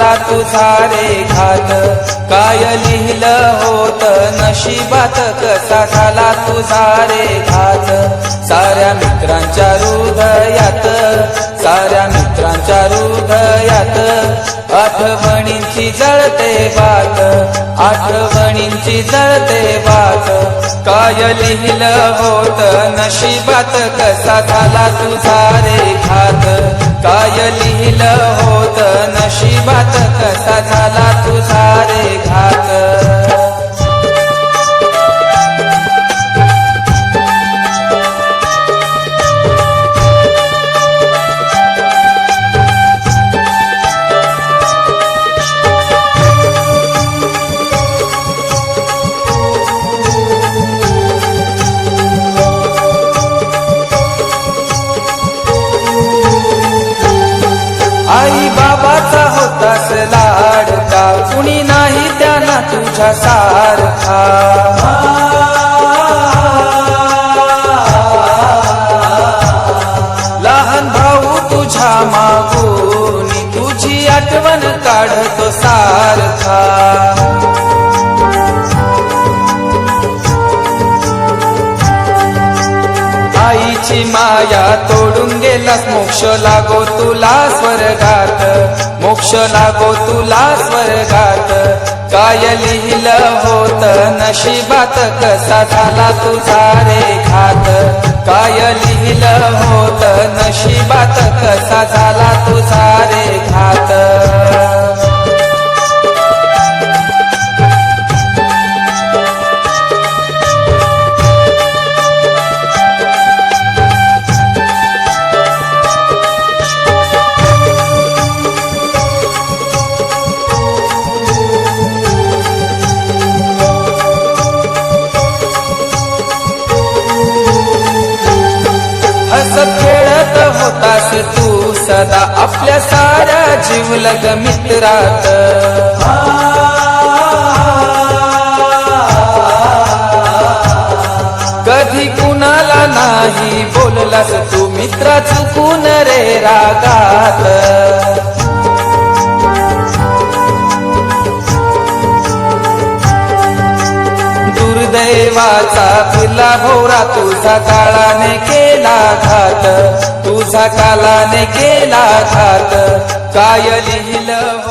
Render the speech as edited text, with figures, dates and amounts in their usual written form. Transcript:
झाला तुझा रे घात, काय लिहिलं होत नशिबात कसा झाला तुझा रे घात। साऱ्या मित्रांच्या हृदयात, साऱ्या मित्रांच्या हृदयात आठवणींची जळते बात, आठवणींची जळते बात। काय लिहिलं होत नशिबात कसा झाला तुझा रे घात, काय लिहिलं होत नशिबात कसा झाला तुझा रे घात। आई बाबाचा होतास लाडका, कुणी नाही त्यांना तुझ्या सारखा। लहान भाऊ तुझ्या मागून तुझी आठवण काढतो सारखा। आईची माया तोडून गेलास, मोक्ष लागो तुला स्वर्गात, मोक्ष लागो तुला स्वर्गात। काय लिहिलं होत नशिबात कसा झाला तुझा रे घात, काय लिहिलं होत नशिबात कसा झाला तुझा रे घात। हसत खेळत होतास तू सदा आपल्या साऱ्या जिवलग मित्रात। कधी कुणाला नाही बोललास तू मित्रा चुकून रे रागात। दुर्दैवाचा फिरला भोवरा, तुझा काळाने केला घात, तुझा काळाने केला घात। काय लिहिलं